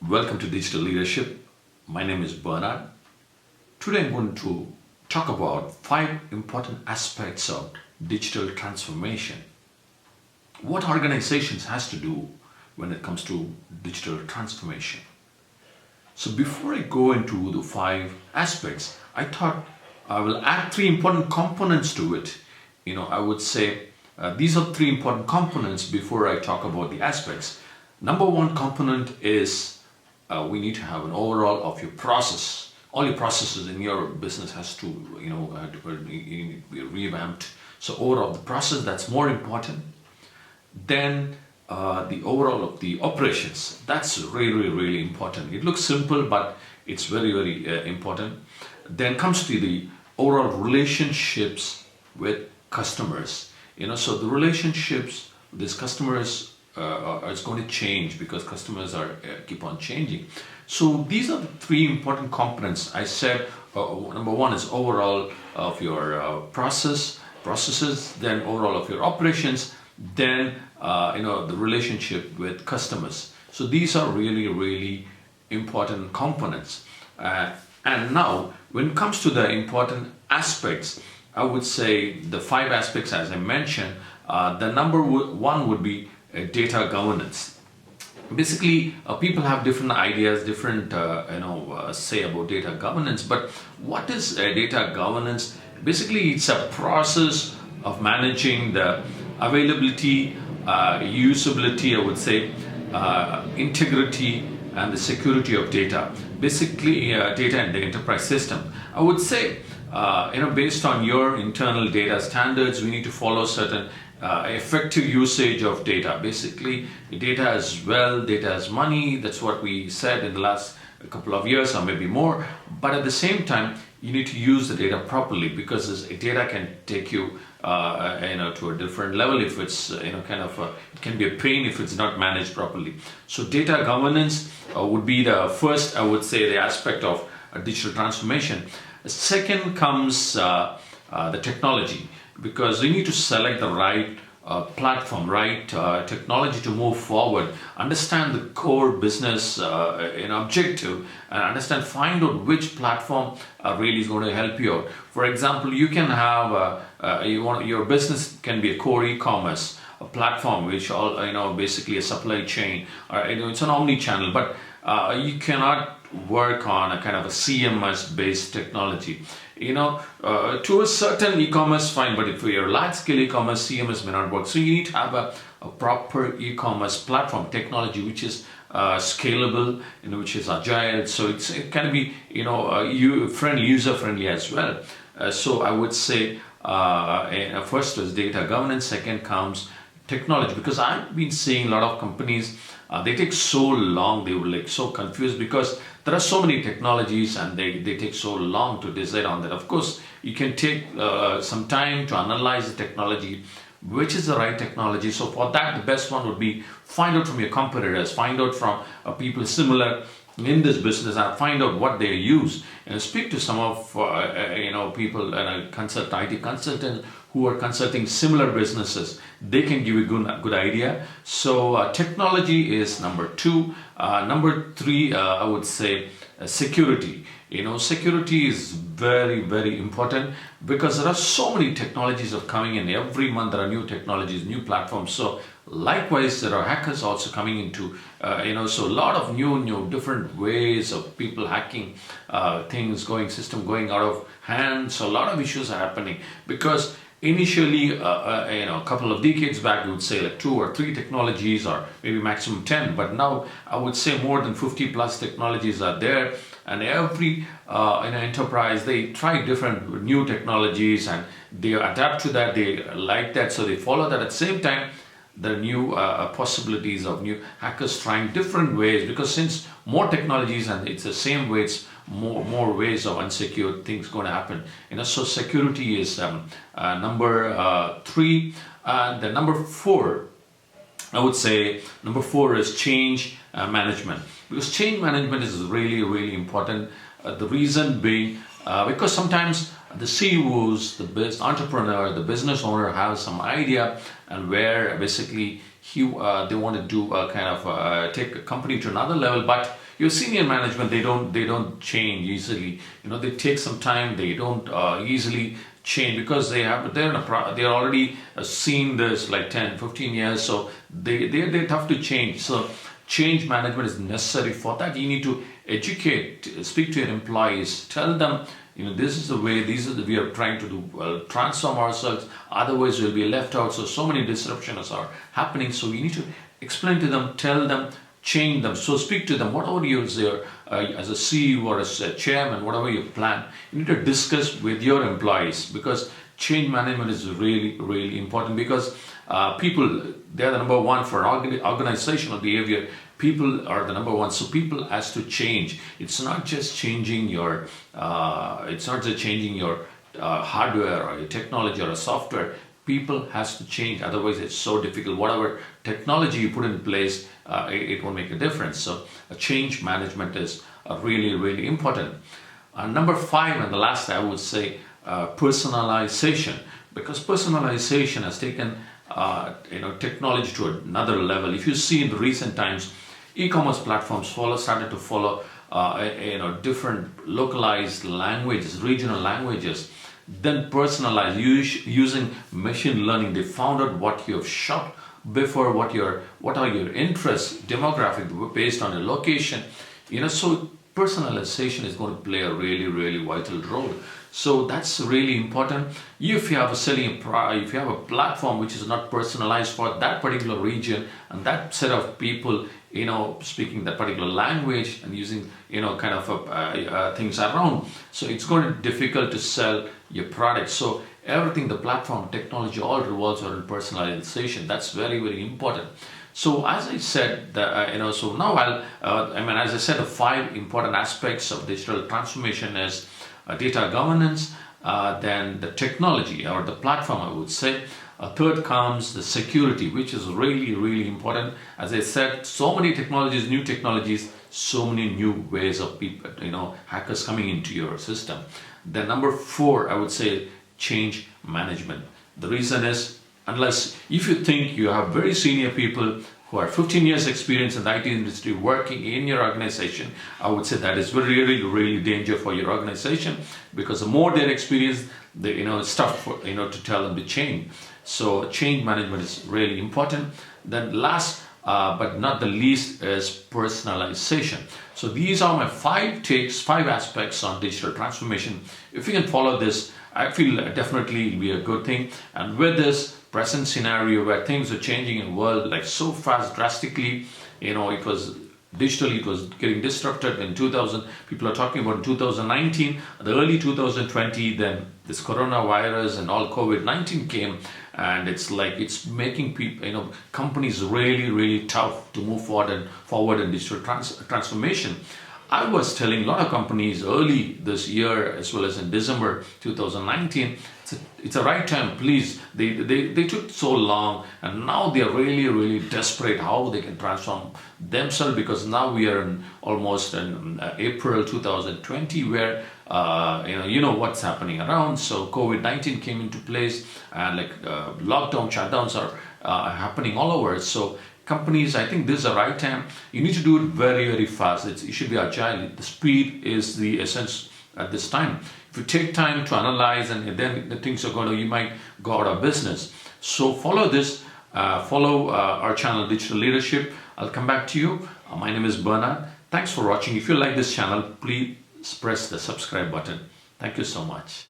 Welcome to Digital Leadership. My name is Bernard. Today I'm going to talk about 5 important aspects of digital transformation. What organizations has to do when it comes to digital transformation. So before I go into the 5 aspects, I thought I will add 3 important components to it. I would say these are 3 important components before I talk about the aspects. Number 1 component is we need to have an overall of your process. All your processes in your business has to, be revamped. So overall, the process, that's more important. Then the overall of the operations, that's really, really important. It looks simple, but it's very, very important. Then comes to the overall relationships with customers. So the relationships with these customers is going to change because customers are keep on changing. So these are the 3 important components. I said number 1 is overall of your processes, then overall of your operations, then the relationship with customers. So these are really, really important components. And now when it comes to the important aspects, I would say the 5 aspects as I mentioned, the number 1 would be data governance. Basically, people have different ideas, different say about data governance. But what is data governance? Basically, it's a process of managing the availability, usability, I would say, integrity, and the security of data. Basically, data in the enterprise system. I would say, based on your internal data standards, we need to follow certain effective usage of data. Basically, data is wealth, data is money. That's what we said in the last couple of years or maybe more. But at the same time, you need to use the data properly because this data can take you to a different level if it's it can be a pain if it's not managed properly. So data governance would be the first, I would say, the aspect of digital transformation. Second comes the technology, because you need to select the right platform, right technology to move forward, understand the core business objective, and find out which platform really is going to help you out. For example, you can have your business can be a core e-commerce a platform, which basically a supply chain, or it's an omni-channel, but you cannot work on a kind of a CMS based technology. To a certain e-commerce fine, but if you're large scale e-commerce, CMS may not work. So you need to have a proper e-commerce platform technology which is scalable, which is agile. So it can be user friendly as well. So I would say first is data governance, second comes technology, because I've been seeing a lot of companies they take so long, they were so confused because there are so many technologies and they take so long to decide on that. Of course, you can take some time to analyze the technology, which is the right technology. So for that, the best one would be find out from your competitors, find out from people similar in this business, and find out what they use, and speak to some of people and IT consultants who are consulting similar businesses. They can give you a good idea. So technology is number 2. Number 3, I would say security. Security is very, very important because there are so many technologies are coming in. Every month there are new technologies, new platforms. So likewise, there are hackers also coming into, so a lot of new different ways of people hacking system going out of hand. So a lot of issues are happening because initially, a couple of decades back, we would say 2 or 3 technologies or maybe maximum 10. But now I would say more than 50 plus technologies are there. And every enterprise, they try different new technologies and they adapt to that. They like that, so they follow that. At the same time, there are new possibilities of new hackers trying different ways, because since more technologies and it's the same way, it's more ways of unsecure things going to happen. So security is number 3. The number 4, I would say number 4 is change management, because change management is really, really important. The reason being because sometimes the CEOs, the business entrepreneur, the business owner has some idea and where basically they want to do a kind of take a company to another level, but Your senior management, they don't change easily. They take some time. They don't easily change because they're already seen this like 10, 15 years. So they're tough to change. So change management is necessary. For that, you need to educate, speak to your employees, tell them, this is the way, we are trying to do, transform ourselves, otherwise we'll be left out. So many disruptions are happening. So you need to explain to them, tell them, change them. So speak to them, whatever you as a CEO or as a chairman, whatever you plan, you need to discuss with your employees, because change management is really, really important, because people, they're the number one for organizational behavior. People are the number one. So people has to change. It's not just changing your hardware or your technology or a software. People has to change, otherwise it's so difficult. Whatever technology you put in place, it won't make a difference. So change management is really, really important. Number 5 and the last, I would say, personalization, because personalization has taken technology to another level. If you see in the recent times, e-commerce platforms started to follow different localized languages, regional languages, then personalized using machine learning. They found out what you have shopped before, what are your interests, demographic based on your location. So personalization is going to play a really, really vital role. So that's really important. If you have if you have a platform which is not personalized for that particular region and that set of people, speaking that particular language and using, things around, so it's going to be difficult to sell your product. So everything, the platform, technology, all revolves around personalization. That's very, very important. So as I said, so now as I said, the 5 important aspects of digital transformation is data governance, then the technology or the platform, I would say. Third comes the security, which is really, really important. As I said, so many technologies, new technologies, so many new ways of people, hackers coming into your system. Then number 4, I would say, change management. The reason is, if you think you have very senior people who are 15 years experience in the IT industry working in your organization, I would say that is really, really danger for your organization, because the more their experience, it's tough for, to tell them to change. So change management is really important. Then last but not the least is personalization. So these are my 5 aspects on digital transformation. If you can follow this, I feel definitely it'll be a good thing. And with this present scenario where things are changing in the world like so fast, drastically, it was digitally, it was getting disrupted in 2000. People are talking about 2019, the early 2020, then this coronavirus and all COVID-19 came, and it's making people, companies really, really tough to move forward in digital transformation. I was telling a lot of companies early this year as well as in December 2019, it's a right time, please. They took so long, and now they are really, really desperate how they can transform themselves, because now we are almost in April 2020, where what's happening around. So COVID-19 came into place, and lockdown shutdowns are happening all over. So companies, I think this is the right time. You need to do it very, very fast. You should be agile. The speed is the essence at this time. If you take time to analyze, and then the things you might go out of business. So follow this, follow our channel Digital Leadership. I'll come back to you. My name is Bernard. Thanks for watching. If you like this channel, please press the subscribe button. Thank you so much.